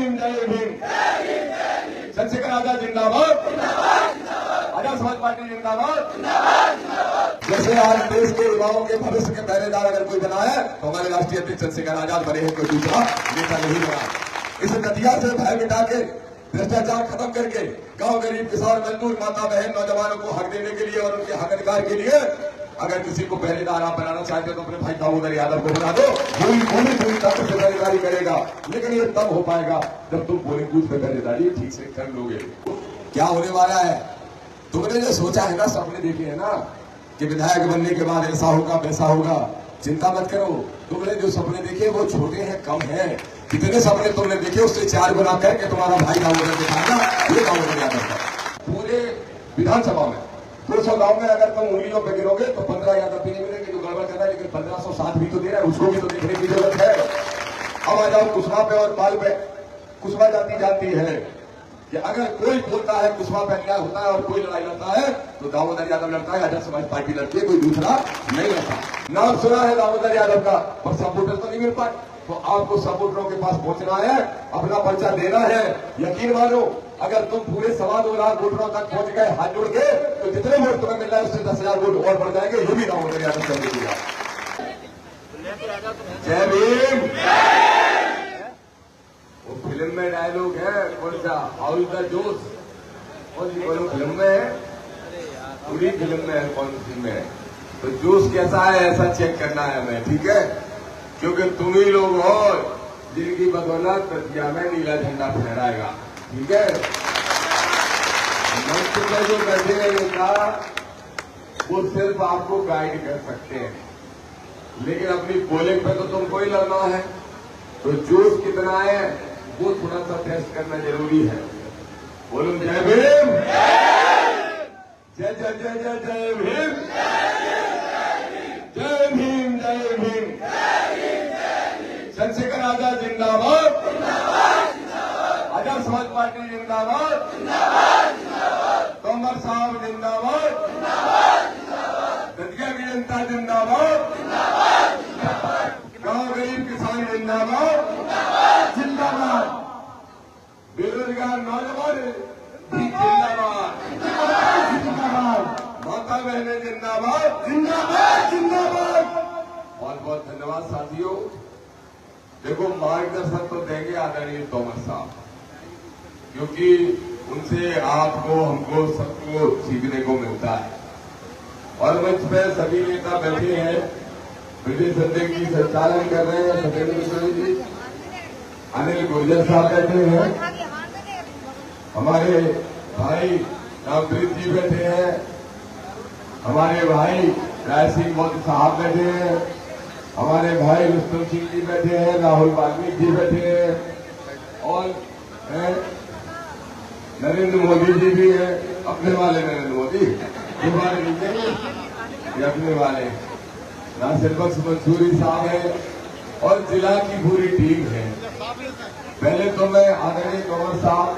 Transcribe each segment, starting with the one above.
भीम जय भीम। चंद्रशेखर आजाद जिंदाबाद, आजाद समाज पार्टी जिंदाबाद। जैसे आज देश के युवाओं के भविष्य के पहरेदार अगर कोई बना है तो हमारे राष्ट्रीय अध्यक्ष चंद्रशेखर आजाद बने हैं, कोई दूसरा नेता नहीं बना। इस नदिया से भय मिटा के, भ्रष्टाचार खत्म करके, गांव गरीब किसान मजदूर माता बहन नौजवानों को हक देने के लिए और उनके हक अधिकार के लिए अगर किसी को पहरेदार आप बनाना चाहते हो तो अपने भाई दामोदर यादव को बना दो। पूरी ताकत से पहरेदारी करेगा, लेकिन ये तब हो पाएगा जब तुम पोलिंग बूथ पे पहरेदारी ठीक से कर लोगे। क्या होने वाला है, तुमने जो सोचा है ना, सपने देखे है ना कि विधायक बनने के बाद ऐसा होगा वैसा होगा, चिंता मत करो। तुमने जो सपने देखे वो छोटे हैं, कम है। कितने सपने तुमने देखे उससे 4 गुना करके तुम्हारा भाई दामोदर दिखाएगा, ये दामोदर यादव का। पूरे विधानसभा में 200 गांव में अगर तुम उंगलियों पे गिरोगे तो 15 यादव भी नहीं मिलेंगे जो गड़बड़ कर रहा है, लेकिन 1507 भी तो दे रहा है, उसको भी तो देखने की जरूरत है। अब आ जाओ कुशवा पे और पाल पे। कुशवा जाती जानती है कि अगर कोई बोलता है कुशवा पे अन्याय होता है और कोई लड़ाई लड़ता है तो दामोदर यादव लड़ता है, आजाद समाज पार्टी लड़ती है, कोई दूसरा नहीं लड़ता। नाम सुना है दामोदर यादव का, पर सपोर्टर तो नहीं मिल पाए। तो आपको सपोर्टरों के पास पहुंचना है, अपना पर्चा देना है। यकीन मानो अगर तुम पूरे 2.25 लाख वोटरों तक पहुंच गए हाथ जोड़ के तो जितने वोट तुम्हें मिल रहा है उससे 10,000 वोट और बढ़ जाएंगे। ये भी दामोदर यादव कर दीजिएगा। जय भीम। वो फिल्म में डायलॉग है कौन सा, हाउ इज द जोश, कौन सी फिल्म में है, पूरी फिल्म में है, कौन सी में है, तो जोश कैसा है ऐसा चेक करना है हमें, ठीक है। क्योंकि तुम ही लोग हो जिनकी बदौलत प्रतिज्ञा में नीला झंडा फहराएगा, ठीक है। मंच में जो बैठे हैं नेता वो सिर्फ आपको गाइड कर सकते हैं, लेकिन अपनी पोलिंग पे तो तुमको ही लड़ना है। तो जोश कितना है वो थोड़ा सा टेस्ट करना जरूरी है। बोलो जय भीम, जय जय जय जय जय भीम, जय भीम जय भीम। चंद्रशेखर आजाद जिंदाबाद, आजाद समाज पार्टी जिंदाबाद, तोमर साहब जिंदाबाद, दतिया की जनता जिंदाबाद, गांव गरीब किसान जिंदाबाद, जिंदाबाद, बेरोजगार नौजवान जिंदाबाद, माता बहनें जिंदाबाद, जिंदाबाद जिंदाबाद। बहुत बहुत धन्यवाद साथियों। देखो मार्गदर्शन तो देंगे आदरणीय तोमर साहब, क्योंकि उनसे आपको हमको सबको सीखने को मिलता है। और मंच पे सभी नेता बैठे हैं, विजय संध्या की संचालन कर रहे हैं सत्येंद्र मिश्रा जी, अनिल गुर्जर साहब बैठे हैं, हमारे भाई रामप्रीत जी बैठे हैं, हमारे भाई राय सिंह मोदी साहब बैठे हैं, हमारे भाई रुस्तम सिंह जी बैठे हैं, राहुल वाल्मीकि जी बैठे हैं, और नरेंद्र मोदी जी भी है, अपने वाले नरेंद्र मोदी, दोबारा ये अपने वाले नासिर बख्श मंसूरी साहब है, और जिला की पूरी टीम है। पहले तो मैं आदरणीय तोमर साहब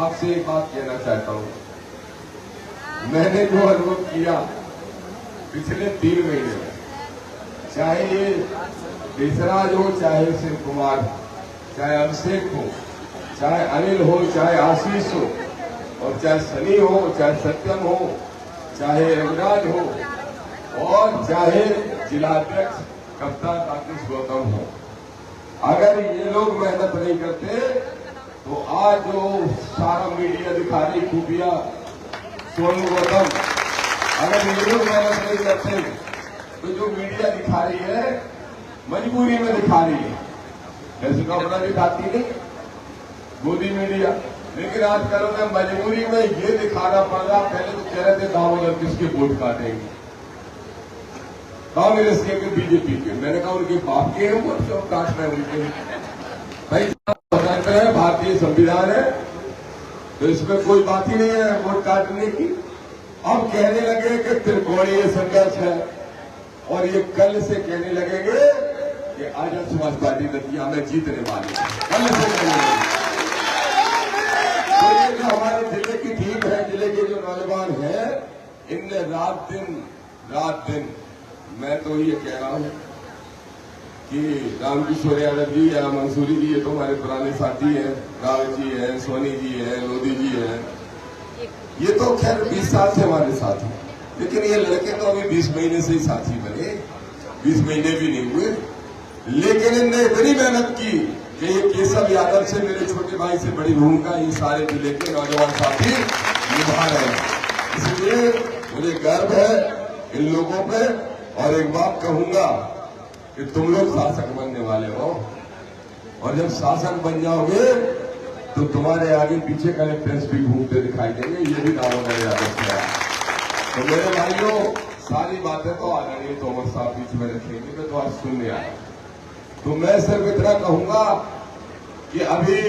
आपसे एक बात कहना चाहता हूँ। मैंने जो अनुभव किया पिछले 3 महीने में, चाहे ये देशराज हो, चाहे शिव कुमार हो, चाहे अभिषेक हो, चाहे अनिल हो, चाहे आशीष हो, और चाहे सनी हो, चाहे सत्यम हो, चाहे रघुराज हो, और चाहे जिलाध्यक्ष कप्तान राकेश गौतम हो, अगर ये लोग मेहनत नहीं करते तो आज जो सारा मीडिया दिखा रही खूबियां सोनू गौतम, अगर ये लोग मेहनत नहीं करते तो जो मीडिया दिखा रही है मजबूरी में दिखा रही है, ऐसे तो अपना दिखाती नहीं मोदी मीडिया, लेकिन आजकल उन्हें मजबूरी में ये दिखाना पड़ रहा। पहले तो कह रहे थे दामोदर किसके वोट काटेंगे, कांग्रेस के बीजेपी के, मैंने कहा उनके बाप के हैं वोट जो काट रहे उनके भाई, है भारतीय संविधान है तो इसमें कोई बात ही नहीं है वोट काटने की। अब कहने लगे कि त्रिकोणीय संघर्ष है, और ये कल से कहने लगेंगे कि आजाद समाज पार्टी दतिया में जीतने वाली है, कल से कहने लगेंगे। तो ये जो हमारे जिले की टीम है, जिले के जो नौजवान हैं, इनने रात दिन मैं तो ये कह रहा हूं कि रामकिशोर यादव जी या मंसूरी जी, ये तो हमारे पुराने साथी हैं, रावत जी हैं, सोनी जी हैं, लोधी जी हैं, ये तो खैर 20 साल से हमारे साथ हैं। लेकिन ये लड़के तो अभी 20 महीने से ही साथी बने, 20 महीने भी नहीं हुए। लेकिन इनने इतनी मेहनत की कि ये केशव यादव से, मेरे छोटे भाई से बड़ी भूमिका ये सारे जिले के नौजवान साथी निभा रहे हैं। इसलिए मुझे गर्व है इन लोगों पे। और एक बात कहूंगा कि तुम लोग शासक बनने वाले हो, और जब शासक बन जाओगे तो तुम्हारे आगे पीछे कलेक्टर्स भी घूमते दिखाई देंगे। ये भी दामोदर यादव से है। तो मेरे भाइयों, सारी बातें तो आदरणीय तोमर साहब बीच में रखेंगे, मैं तो आज सुनने आया। तो मैं सिर्फ इतना कहूंगा कि अभी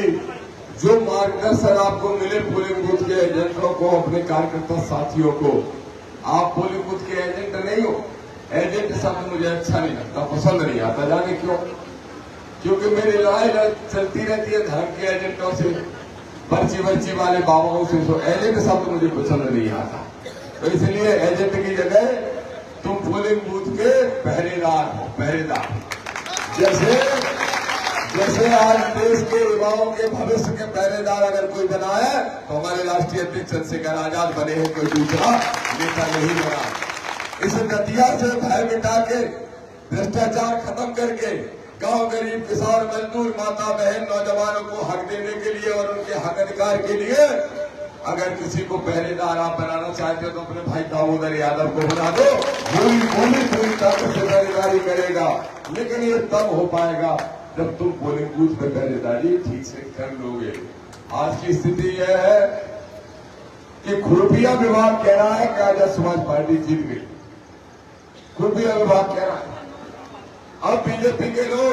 जो मार्गदर्शन आपको मिले पोलिंग बूथ के एजेंटों को, अपने कार्यकर्ता साथियों को, आप पोलिंग बूथ के एजेंट नहीं हो। एजेंट शब्द मुझे अच्छा नहीं लगता, पसंद नहीं आता। जाने क्यों? क्योंकि मेरी लड़ाई चलती रहती है धर्म के एजेंटों से, पर्ची वाले बाबाओं से। तो एजेंट शब्द मुझे पसंद नहीं आता। तो इसलिए एजेंट की जगह तुम पोलिंग बूथ के पहरेदार हो, पहरेदार। जैसे आज देश के युवाओं के भविष्य के पहरेदार अगर कोई बना है तो हमारे राष्ट्रीय अध्यक्ष चंद्रशेखर आजाद बने हैं, कोई दूसरा नेता नहीं बना। इस नदिया से भय मिटा के, भ्रष्टाचार खत्म करके, गांव गरीब किसान मजदूर माता बहन नौजवानों को हक देने के लिए और उनके हक अधिकार के लिए अगर किसी को पहरेदार आप बनाना चाहते हो तो अपने भाई दामोदर यादव को बना दो। पूरी ताकत से पहरेदारी करेगा। लेकिन ये तब हो पाएगा जब तुम पोलिंग बूथ पे पहरेदारी ठीक से कर लोगे। आज की स्थिति यह है कि खुरपिया विभाग कह रहा है कि आजाद समाज पार्टी जीत गई। खुरपिया विभाग कह रहा है। अब बीजेपी के लोग,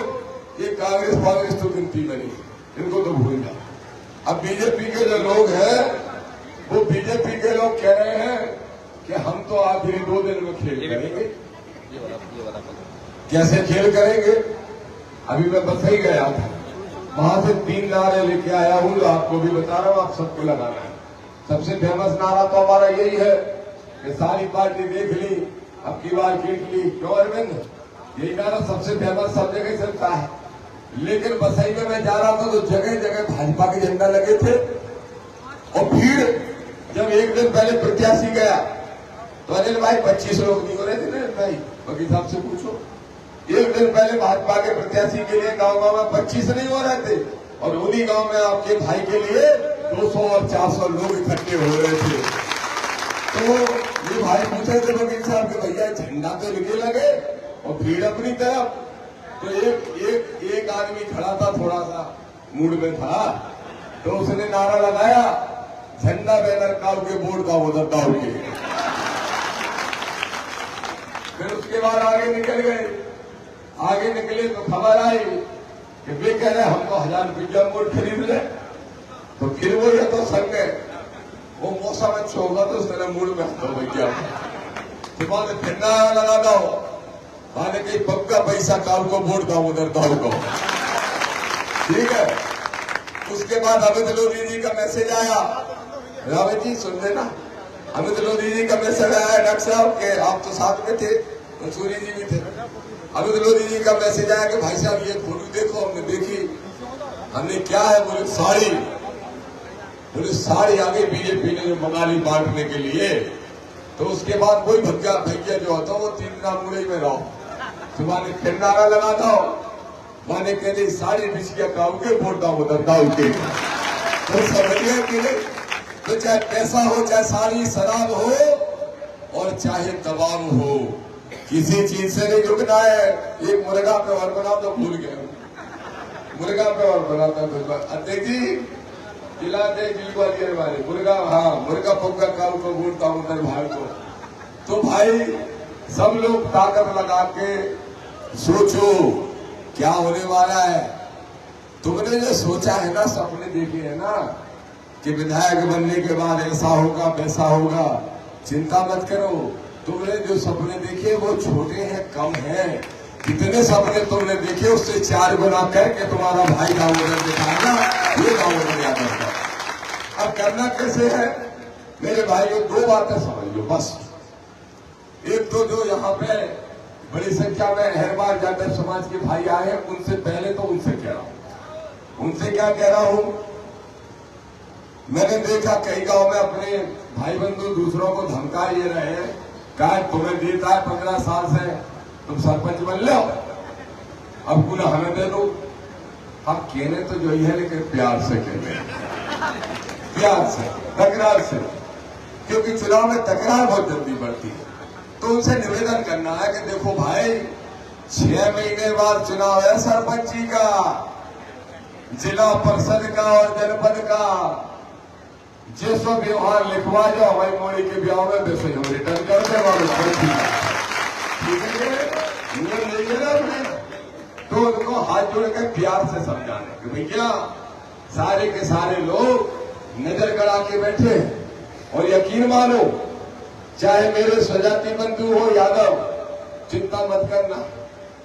ये कांग्रेस तो गिनती बनी, इनको तो भूल जाओ। अब बीजेपी के जो लोग हैं वो बीजेपी के लोग कह रहे हैं कि हम तो आखिरी 2 दिन में खेल करेंगे। कैसे खेल करेंगे? अभी मैं बसई गया था, वहां से 3 नारे लेके आया हूं, जो आपको भी बता रहा हूं, आप सबको लगाना है। सबसे फेमस नारा तो हमारा यही है कि सारी पार्टी देख ली, अब की बार जीत ली। क्यों अरविंद? यही नारा सबसे फेमस, सब जगह चलता है। लेकिन बसई में मैं जा रहा था तो जगह जगह भाजपा के झंडा लगे थे। और भीड़, जब एक दिन पहले प्रत्याशी गया तो अनिल भाई 25 लोग नहीं हो रहे थे ना भाई, वकील साहब से पूछो। एक दिन पहले भाजपा के प्रत्याशी के लिए गांव में 25 नहीं हो रहे थे, और उन्हीं गांव में आपके भाई के लिए 200 और 400 लोग इकट्ठे हो रहे थे। तो ये भाई पूछे थे वकील साहब के, भैया झंडा तो लिखे लगे और भीड़ अपनी तरफ। तो एक आदमी खड़ा था, थोड़ा सा मूड में था, तो उसने नारा लगाया, झंडा बैनर काल के बोर्ड का उधर दाव के। फिर उसके बाद आगे निकल गए। आगे निकले तो खबर आई कि वे कह रहे हम तो 1000 रुपया वोट खरीद ले। तो फिर वो ये तो संग है, वो मौसम अच्छा होगा तो उसने मूड में तो भैया तो फिर नारा लगा दो, माने कहीं पक्का पैसा काल को वोट दाओ उधर दाव को। ठीक है। उसके बाद अमित लोधी जी का मैसेज आया, रावत जी सुन लेना, अमित लोधी जी का मैसेज आया डॉक्टर साहब के, आप तो साथ में थे, मंसूरी जी भी थे। अमित लोधी जी का मैसेज आया कि भाई साहब ये फोटो देखो। हमने देखी, हमने क्या है? बोले साड़ी। बोले साड़ी आ गई बीजेपी ने बंगाली बांटने के लिए। तो उसके बाद कोई भैया जो होता वो 3 दिन मुड़े में रहो, सुबह ने फिर नारा लगा दो, माने कहते साड़ी बिछिया काऊ के वोट दाओ उधर दाऊ के। तो समझिए कि तो चाहे पैसा हो, चाहे साड़ी शराब हो, और चाहे दबाव हो, किसी चीज से नहीं झुकना है। एक मुर्गा पे और बना तो भूल गया, मुर्गा पे और बनाता तो अध्यक्ष जी जिलाते ग्वालियर वाले मुर्गा, हाँ मुर्गा पक्का काम को बोलता हूं उधर भाई को। तो भाई सब लोग ताकत लगा के सोचो क्या होने वाला है। तुमने जो सोचा है ना, सपने देखे है ना कि विधायक बनने के बाद ऐसा होगा वैसा होगा, चिंता मत करो। तुमने जो सपने देखे वो छोटे हैं, कम हैं। जितने सपने तुमने देखे उससे 4 गुना करके तुम्हारा भाई दामोदर दिखाएगा। ये दामोदर यादव का अब करना कैसे है मेरे भाइयों? 2 बातें समझ लो बस। एक तो जो यहाँ पे बड़ी संख्या में अहरबार जाटव समाज के भाई आए हैं। उनसे पहले तो उनसे कह रहा हूं, उनसे क्या कह रहा हूं, मैंने देखा कई गांव में अपने भाई बंधु दूसरों को धमका ये रहे हैं, कहा तुम्हें देता है 15 साल से, तुम सरपंच बन लो, अब गुना हमें दे दो। हम कहने तो जो ही है, लेकिन प्यार से कहते हैं, प्यार से, तकरार से, क्योंकि चुनाव में तकरार बहुत जल्दी बढ़ती है। तो उनसे निवेदन करना है कि देखो भाई, 6 महीने बाद चुनाव है सरपंची का, जिला परिषद का और जनपद का। जैसा व्यवहार लिखवा जाओ हमारी मोड़ी के ब्याह में, वैसे हम रिटर्न कर दे वाले, ठीक है। तो उनको हाथ जोड़ कर प्यार से समझाने कि भैया सारे के सारे लोग नजर गड़ा के बैठे, और यकीन मानो चाहे मेरे स्वजाति बंधु हो यादव, चिंता मत करना।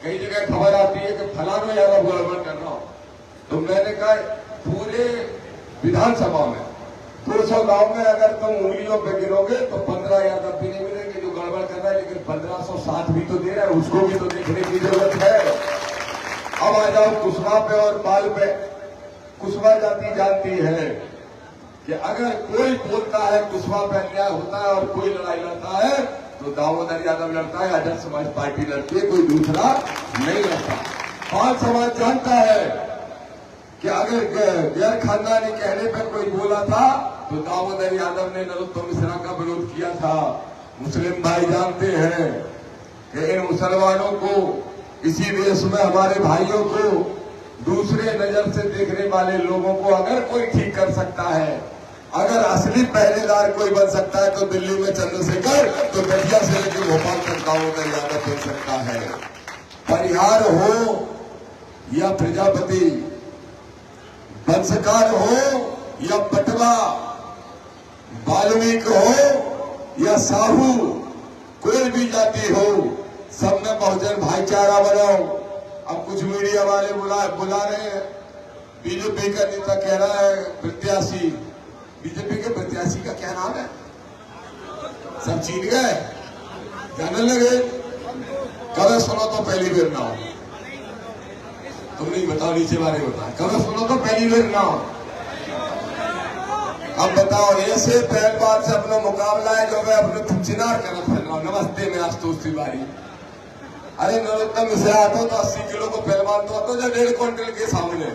कई जगह खबर आती है कि फलाना यादव गड़बड़ कर रहा हो, तो मैंने कहा पूरे विधानसभा में 200 गांव में अगर तुम उंगलियों पे गिरोगे तो 15 यादव भी नहीं मिलेंगे जो गड़बड़ कर रहा है, लेकिन 1560 भी तो दे रहा है, उसको भी तो देखने की जरूरत है। अब आ जाओ कुशवा पे और पाल पे। कुशवा जाति जानती है कि अगर कोई बोलता है कुशवा पे अन्याय होता है और कोई लड़ाई लड़ता है तो दामोदर यादव लड़ता है, आजाद समाज पार्टी लड़ती है, कोई दूसरा नहीं लड़ता। पाल समाज जानता है कि अगर गैर खानदानी कहने पर कोई बोला था तो दामोदर यादव ने नरोत्तम मिश्रा का विरोध किया था। मुस्लिम भाई जानते हैं कि इन मुसलमानों को, इसी देश में हमारे भाइयों को दूसरे नजर से देखने वाले लोगों को अगर कोई ठीक कर सकता है, अगर असली पहरेदार कोई बन सकता है तो दिल्ली में चंद्रशेखर, तो दतिया से लेकर भोपाल तक दामोदर यादव बन सकता है। परिहार हो या प्रजापति, वंशकार हो या पटवा, वाल्मीकि हो या साहू, कोई भी जाति हो, सब में बहुजन भाईचारा बनाओ। अब कुछ मीडिया वाले बुला रहे हैं, बीजेपी का नेता कह रहा है प्रत्याशी, बीजेपी के प्रत्याशी का क्या नाम है, सब चीन गए, जानने लगे। कभी सुनो तो पहली बार ना हो, तुम नहीं बताओ, नीचे वाले बताओ, कभी सुनो तो पहली बार ना हो। अब बताओ, ऐसे पहलवान से अपना मुकाबला है जो मैं अपने चिनार करना फिर रहा हूँ। नमस्ते, मैं आशुतोष तिवारी। अरे नरोत्तम मिश्रा आता तो 80 किलो को पहलवान तो आता जो 1.5 क्विंटल के सामने,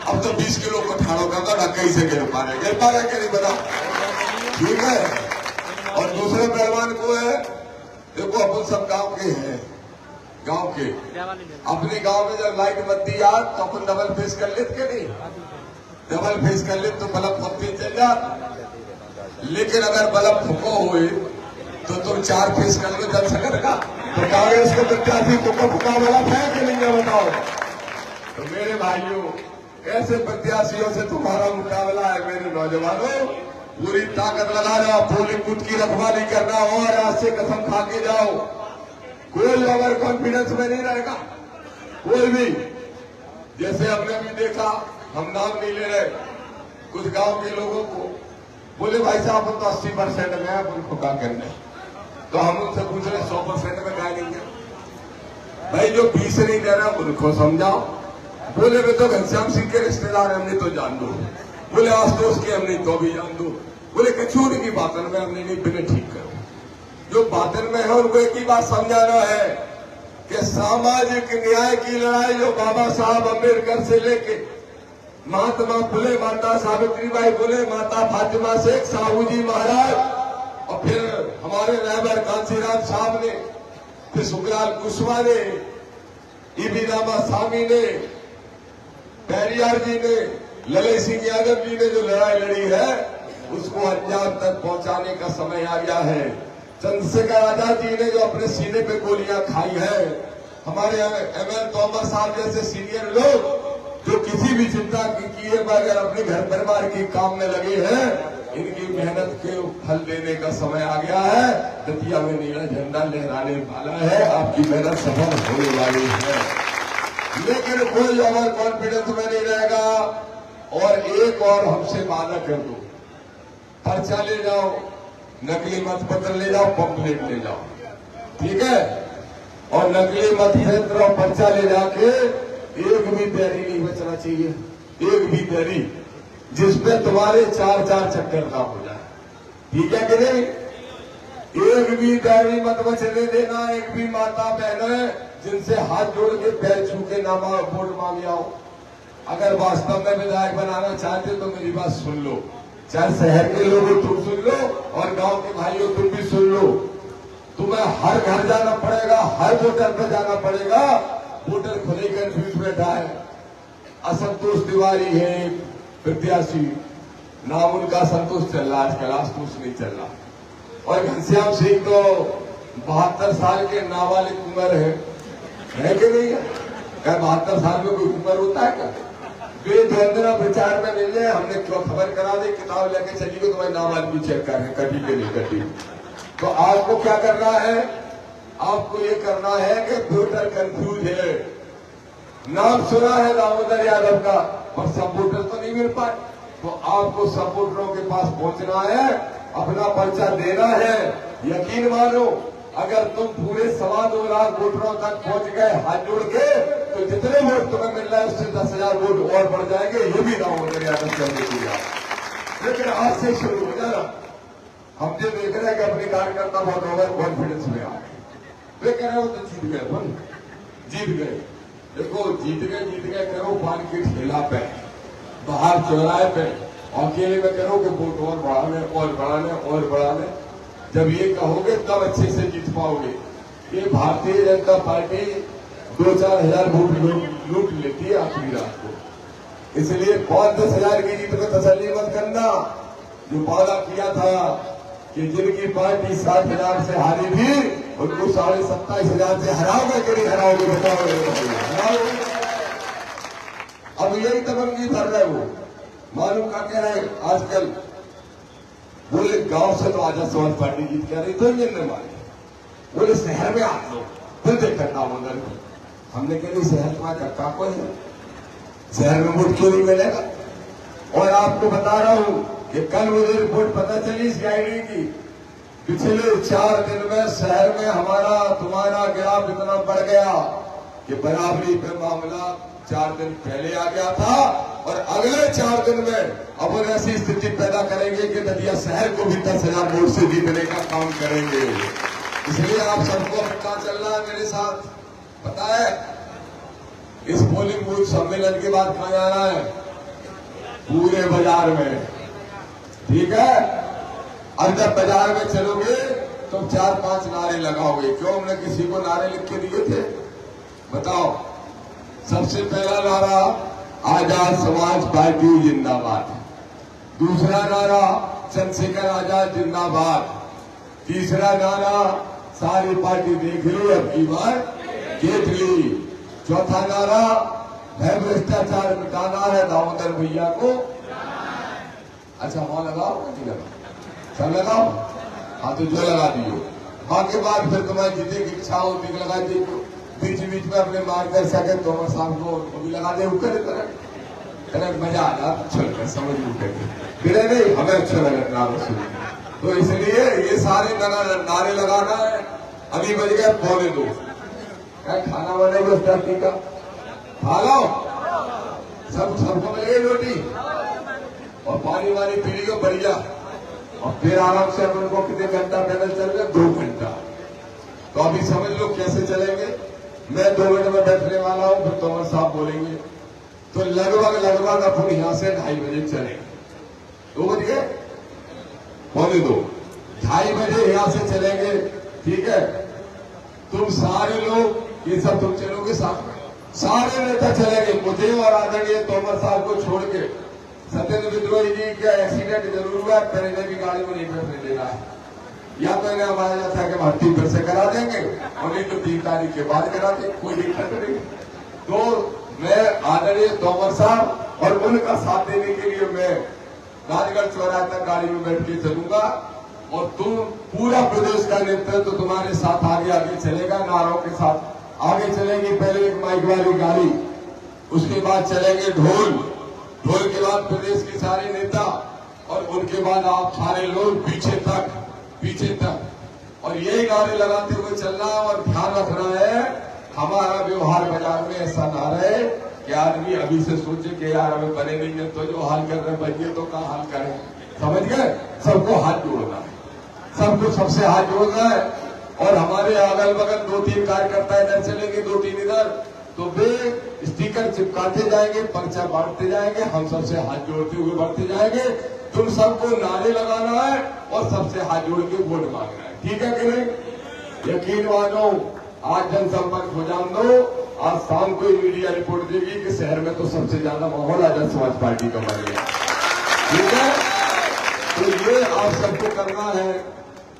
अब तो 20 किलो को ठाड़ो करता, ढक्का ही से गिर पा रहे क्या नहीं बताओ, ठीक है। और दूसरे पहलवान को है, देखो अपन सब गांव के हैं, गांव के, अपने गांव में जब लाइट बत्ती याद तो अपन डबल फेस कर लेते के नहीं, डबल फेस कर ले तो बल्ब बहुत तेज चल जाता। लेकिन अगर बल्ब फुको हुए तो तुम 4 फेस कर लो, जल सकेगा तो कांग्रेस को प्रत्याशी फुका फुका वाला फेंक लेंगे, बताओ। तो मेरे भाइयों, ऐसे प्रत्याशियों से तुम्हारा मुकाबला है मेरे नौजवानों। पूरी ताकत लगा जाओ, पोलिंग बूथ की रखवाली करना, और आज से कसम खा के जाओ, कोई ओवर कॉन्फिडेंस में नहीं रहेगा, कोई भी। जैसे हमने भी देखा, हम नाम नहीं ले रहे, कुछ गांव के लोगों को बोले भाई साहब तो 80% में आप उनको क्या करने, तो हम उनसे पूछ रहे 100% में क्या नहीं है भाई, जो 20 नहीं दे रहे उनको समझाओ। बोले वे तो घनश्याम सिंह के रिश्तेदार हमने तो जान दो, बोले आशुतोष के हमने तो भी जान दो, बोले कचूर की बातन में हमने नहीं, बिना ठीक करो। जो बातन में है उनको एक ही बात समझाना है कि सामाजिक न्याय की लड़ाई जो बाबा साहब अम्बेडकर से लेके महात्मा फुले, माता सावित्रीबाई फुले, माता फातिमा शेख, साहू जी महाराज, और फिर हमारे रहबर कांसीराम साहब ने, फिर सुखलाल कुशवाहा ने, ईबी रामा स्वामी ने, पेरियार जी ने, ललित सिंह यादव जी ने जो लड़ाई लड़ी है उसको अंजाम तक पहुंचाने का समय आ गया है। चंद्रशेखर आजाद जी ने जो अपने सीने पे गोलियां खाई है, हमारे एमएल तोमर साहब जैसे सीनियर लोग जो किसी भी चिंता किए बगैर अपने घर परिवार के काम में लगे हैं, इनकी मेहनत के फल देने का समय आ गया है। दतिया में नीला झंडा लहराने वाला है, आपकी मेहनत सफल होने वाली है। लेकिन कोई ओवर कॉन्फिडेंस में नहीं रहेगा। और एक और हमसे वादा कर दो, पर्चा ले जाओ, नकली मत पत्र ले जाओ, पंपलेट ले जाओ, ठीक है। और नकली मतपत्र और पर्चा ले जाके एक भी तैयारी नहीं बचना चाहिए, एक भी तैयारी जिसपे तुम्हारे 4-4 चक्कर ना हो जाए। ठीक है कि नहीं? एक भी तैयारी मत बचने देना। एक भी माता बहन जिनसे हाथ जोड़ के पैर छू के नामा वोट मांगे आओ। अगर वास्तव में विधायक बनाना चाहते तो मेरी बात सुन लो, चाहे शहर के लोग तुम सुन लो और गांव के भाइयों तुम भी सुन लो। तुम्हें हर घर जाना पड़ेगा, हर वोटर पे जाना पड़ेगा। वोटर खुले कंफ्यूज बैठा है। असंतोष तिवारी है प्रत्याशी, नाम उनका संतोष चल रहा है आजकल, आशुतोष नहीं चल रहा। और घनश्याम सिंह तो 72 साल के नाबालिग उम्र है कि नहीं है? क्या 72 साल में कोई उम्र होता है क्या? वे द्वंद्व प्रचार में मिले, हमने क्यों खबर करा दी, किताब लेके चली गई, तुम्हारी नाबालिग चेक कर कटी के नहीं कटी। तो आपको क्या करना है? आपको ये करना है कि वोटर कंफ्यूज है। नाम सुना है दामोदर यादव का, पर सब वोटर तो नहीं मिल पाए। तो आपको सब वोटरों के पास पहुंचना है, अपना पर्चा देना है। यकीन मानो, अगर तुम पूरे 2.25 लाख वोटरों तक पहुंच गए हाथ जोड़ के, तो जितने वोट तुम्हें मिल रहा है उससे 10,000 वोट और बढ़ जाएंगे। ये भी दामोदर यादव करने की बात। लेकिन आज से शुरू हो जाना। हम जो देख रहे हैं कि अपने कार्यकर्ता बहुत ओवर कॉन्फिडेंस में आ गए। वे कह रहे हो तो जीत गए, बोल जीत गए। देखो जीत गए करो पान की ठेला पे, बाहर चौराहे पे, अकेले में करो कि वोट और बढ़ाने। जब ये कहोगे तब अच्छे से जीत पाओगे। ये भारतीय जनता पार्टी 2-4 हजार वोट लूट लेती है आखिरी रात को। इसलिए 5-10 की जीत में तसल्ली मत करना। जो वादा किया था कि जिनकी पार्टी 60,000 से हारी थी उनको 27,500 से हराओगे कि नहीं हराओगे? बताओगे। अब यही तमन्नी कर रहे हो। मालूम का कह रहे आजकल बोले गांव से तो आजाद समाज पार्टी जीत के आ रही, तो इंजन मारे। बोले शहर में आप लोग फिर देखकर दामोदर को। हमने कह रही शहर तुम्हारा कक्का को है, शहर में वोट क्यों नहीं मिलेगा? और आपको बता रहा हूं कि कल मुझे रिपोर्ट पता चली सीआईडी की, पिछले 4 दिन में शहर में हमारा तुम्हारा गिराव इतना बढ़ गया कि बराबरी पे मामला 4 दिन पहले आ गया था। और अगले 4 दिन में अब ऐसी स्थिति पैदा करेंगे कि नदिया शहर को भी 10,000 वोट से जीतने का काम करेंगे। इसलिए आप सबको पता चलना है मेरे साथ। पता है इस पोलिंग बूथ सम्मेलन के बाद कहाँ जाना है? पूरे बाजार में। ठीक है? और जब बाजार में चलोगे तो 4-5 नारे लगाओगे। क्यों? हमने किसी को नारे लिख के दिए थे? बताओ। सबसे पहला नारा आजाद समाज पार्टी जिंदाबाद, दूसरा नारा चंद्रशेखर आजाद जिंदाबाद, तीसरा नारा सारी पार्टी देख ली अब की बार जीत ली, चौथा नारा भय भ्रष्टाचार मिटाना है दामोदर भैया को। अच्छा वहां लगाओ नहीं लगाओ? सब लगाओ। हाँ तो जो लगा दियो। बाकी बात फिर तुम्हारी जीते की इच्छा होती है लगा दी। बीच बीच में अपने मार्गदर्शक तोमर साहब को भी लगा दे। ऊपर मजा आ रहा चल समझ उठे नहीं, हमें अच्छा लगा नारा सुन। तो इसलिए ये सारे नारे लगाना है। अभी बज गए 1:45। क्या खाना बनेगा उस धरती का? खा लो सबको मिलेगी रोटी और पानी वानी पी लियो बढ़िया। और फिर आराम से अपन को कितने घंटा पैदल चल गए? 2 घंटा। तो अभी समझ लो कैसे चलेंगे। मैं 2 मिनट में बैठने वाला हूं, फिर तोमर साहब बोलेंगे। तो लगभग अपन यहां से 2:30 बजे चलेंगे। 2 बज गए? 1:45। 2:30 बजे यहां से चलेंगे। ठीक है? तुम सारे लोग ये सब तुम चलोगे साथ में, सारे नेता चलेंगे। मुझे और आदरणीय तोमर साहब को छोड़ के सत्येंद्र विद्रोही जी का एक्सीडेंट जरूर हुआ, फिर इन्हें भी गाड़ी में नहीं बैठने देना है। या तो इन्हें हमारा जाता है कि हम 3 फिर से करा देंगे और नहीं तो 3 तारीख के बाद करा देंगे, कोई दिक्कत नहीं। तो मैं आदरणीय तोमर साहब और उनका साथ देने के लिए मैं राजगढ़ चौराहे तक गाड़ी में बैठ के चलूंगा और तुम पूरा प्रदेश का नेतृत्व तो तुम्हारे साथ आगे चलेगा। नारों के साथ आगे चलेंगे। पहले एक माइक वाली गाड़ी, उसके बाद चलेंगे ढोल के बाद प्रदेश के सारे नेता और उनके बाद आप सारे लोग पीछे तक और यही नारे लगाते हुए चलना है। और ध्यान रखना है हमारा व्यवहार बाजार में ऐसा ना रहे कि आदमी अभी से सोचे कि यार हमें बने नहीं है तो जो हाल कर रहे हैं तो कहाँ हाल करें। समझ गए? सबको हाथ जोड़ना है, सबको सबसे हाथ जोड़ना है। और हमारे अगल बगल 2-3 कार्यकर्ता इधर चलेंगे, 2-3 इधर, तो वे स्टिकर चिपकाते जाएंगे, पर्चा बांटते जाएंगे, हम सबसे हाथ जोड़ते हुए बढ़ते जाएंगे। तुम सबको नारे लगाना है और सबसे हाथ जोड़ के वोट मांगना है। ठीक है कि नहीं? यकीन मानो आज जनसंपर्क हो जान दो, आज शाम को मीडिया रिपोर्ट देगी कि शहर में तो सबसे ज्यादा माहौल आजाद समाज पार्टी का बन गया। ठीक है, तो ये आप सबको करना है।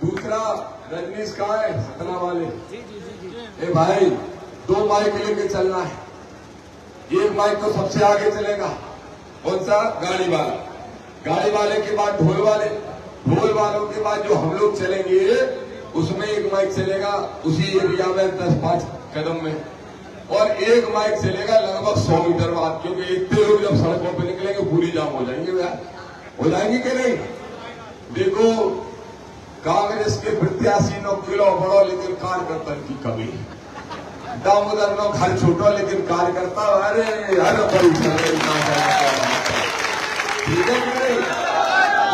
दूसरा, रजनीश कहाँ है? सतना वाले, ए भाई 2 माइक लेके चलना है। एक माइक तो सबसे आगे चलेगा, कौन सा? गाड़ी वाला। गाड़ी वाले के बाद ढोल वाले, ढोल वालों के बाद जो हम लोग चलेंगे उसमें एक माइक चलेगा उसी एरिया में 10-5 कदम में, और एक माइक चलेगा लगभग 100 मीटर बाद, क्योंकि इतने लोग जब सड़कों पे निकलेंगे पूरी जाम हो जाएंगे। यार हो जाएंगे कि नहीं? देखो, कांग्रेस के प्रत्याशी नो किलो बड़ो लेकिन कार्यकर्ता की कमी, दामोदर नो घर छोटो लेकिन कार्यकर्ता अरे हर ठीक है कि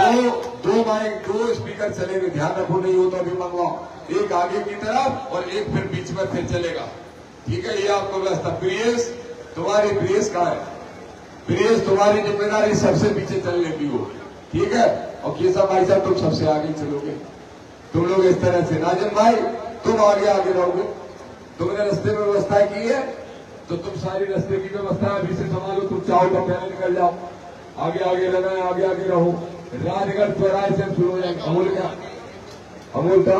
नहीं? दो माइक 2 स्पीकर चलेंगे, ध्यान रखो, नहीं हो तो अभी मंगवाओ। एक आगे की तरफ और एक फिर बीच में फिर चलेगा। ठीक है, ये आपको व्यवस्था। प्रियेश तुम्हारी, प्रियेश कहाँ है? प्रियेश तुम्हारी जिम्मेदारी सबसे पीछे चलने की हो। ठीक है, और केशव भाई साहब तुम सबसे आगे चलोगे। तुम लोग इस तरह से, नाजन भाई तुम आगे आगे रहोगे। तुमने रास्ते में व्यवस्था की है तो तुम सारी रास्ते की व्यवस्था अभी से संभालो। तुम चाहो तो पहले निकल जाओ, आगे आगे रहना है, आगे आगे रहो। राजगढ़ चौराहे से शुरू हो जाएंगे। अमूल का, अमूल का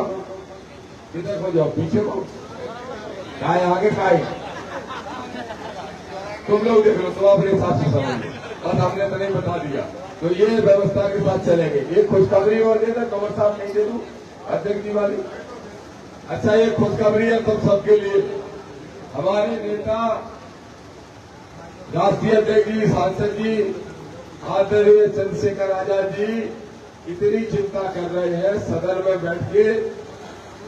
किधर को जाओ? पीछे को काय आगे काय, तुम लोग देख लो, तो अपने हिसाब से समझ लो, बस हमने तो नहीं बता दिया। तो ये व्यवस्था के साथ चलेंगे। एक खुशखबरी और देना, कंवर साहब नहीं दे दूं अध्यक्ष जी वाली। अच्छा, ये खुशखबरी है तुम सबके लिए। हमारे नेता राष्ट्रीय अध्यक्ष जी, सांसद जी, आदरणीय चंद्रशेखर आजाद जी इतनी चिंता कर रहे हैं, सदन में बैठ के,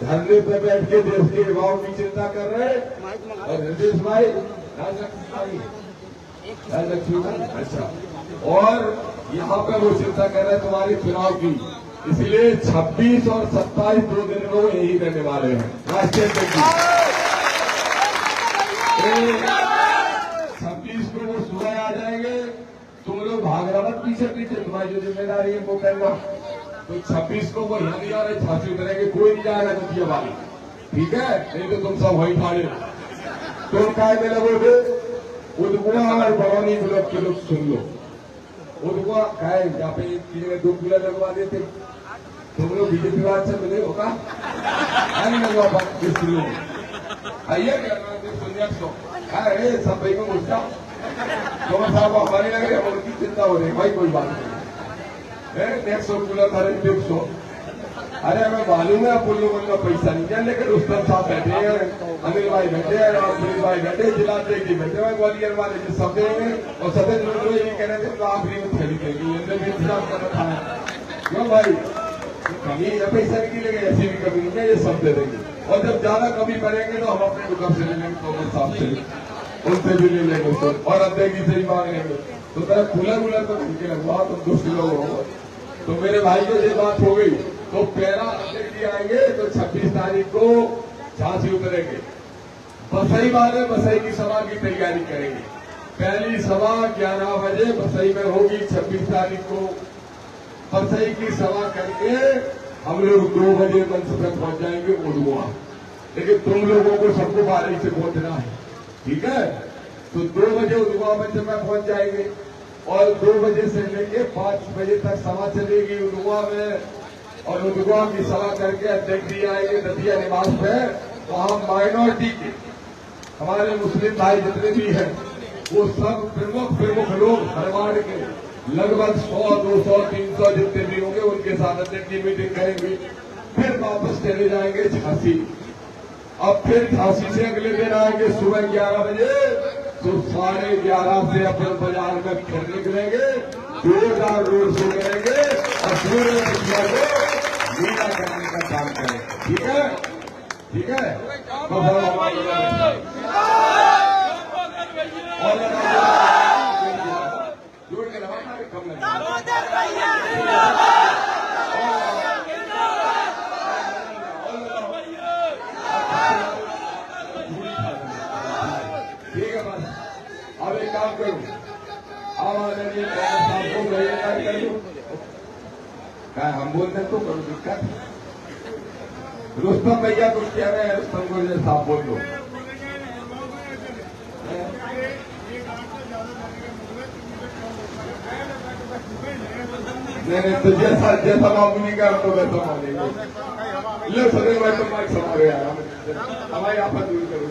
धरने पे बैठ के देश के युवाओं की चिंता कर रहे हैं। और हृदय भाई, राजलक्ष्मी, अच्छा, और यहाँ पे वो चिंता कर रहे हैं तुम्हारी चुनाव की, इसलिए 26 और 27 2 दिन में वो यही करने वाले हैं। राष्ट्रीय अध्यक्ष 26 को वो सुबह आ जाएंगे। तुम लोग भागना मत पीछे पीछे, तुम्हारी जो जिम्मेदारी है वो करना। तो 26 को वो यहाँ नहीं आ रहे, झांसी उतरेंगे, कोई नहीं जाएगा नदिया वाली। ठीक है, नहीं तो तुम सब वही ठाड़े। तुम काय में लगोगे? उदगुआ और बरौनी ब्लॉक के लोग सुन लो। उदगुआ काय यहाँ पे 2 कूलर लगवा देते, तुम लोग बीजेपी बात से मिले होगा, नहीं लगवा पाते आइए अरे सब भाई को मुझा तो साहब हमारी लग रही है, उनकी चिंता हो रही है। भाई कोई बात नहीं, 100 कूलर भरे 100। अरे हमें मालूम है आप उन लोगों का पैसा नहीं है, लेकिन रुस्तम साहब बैठे हैं, अनिल भाई बैठे हैं, रामपुरी भाई बैठे, जिला अध्यक्ष जी बैठे हुए, ग्वालियर वाले जी सब देंगे। और सफेद लोग ये कह रहे थे तो आखिरी में थैली देगी, इंतजाम कर रखा है। क्यों भाई, कमी है पैसा की, लेकिन ऐसी भी कमी नहीं है, ये सब दे देंगे। और जब ज्यादा कमी करेंगे तो हम अपने दुकान से ले लेंगे, तो साहब से उनसे भी ले लेंगे तो, और अध्यक्ष जी से ही मांग लेंगे। तो तेरा कूलर तो उनके लगवा, तुम 2 किलो हो। तो मेरे भाई को ये बात हो गई, तो पहला अध्यक्ष जी आएंगे तो 26 तारीख को झांसी उतरेंगे। बसई वाले बसई की सभा की तैयारी करेंगे। पहली सभा 11 बजे बसई में होगी 26 तारीख को। बसई की सभा करके हम लोग 2 बजे मंच पर पहुंच जाएंगे उदगुआ, लेकिन तुम लोगों को सबको 12 से पहुंचना है। ठीक है, तो 2 बजे उदगुआ मंच में पहुंच जाएंगे और 2 बजे से लेके 5 बजे तक सभा चलेगी उदगुआ में। और उदगुआ की सभा करके अध्यक्ष जी आएंगे नदिया निवास पे। वहां माइनॉरिटी के हमारे मुस्लिम भाई जितने भी हैं वो सब प्रमुख लोग हरवाड़ के लगभग 100, 200, 300 जितने भी होंगे उनके साथ अध्यक्ष की मीटिंग करेंगे। फिर वापस चले जाएंगे झांसी। अब फिर झांसी से अगले दिन आएंगे सुबह 11 बजे, तो 11:30 से अपन बाजार में फिर निकलेंगे, जोरदार रोड शो करेंगे और पूरे बेटा करने का काम करें। ठीक है, ठीक है। जोड़ के लगाना भी कम नहीं। ठीक है, बस अब एक काम करूं, आवाज क्या हम बोलते तो करो दिक्कत। रुस्तम भैया कुछ कह रहे हैं, रुस्तम को साफ बोल दो। नहीं तो जैसा जैसा बाबू नहीं कर तो वैसा मानेंगे। लो सदन भाई तो माइक संभालो यार, हमारी आफत दूर करो।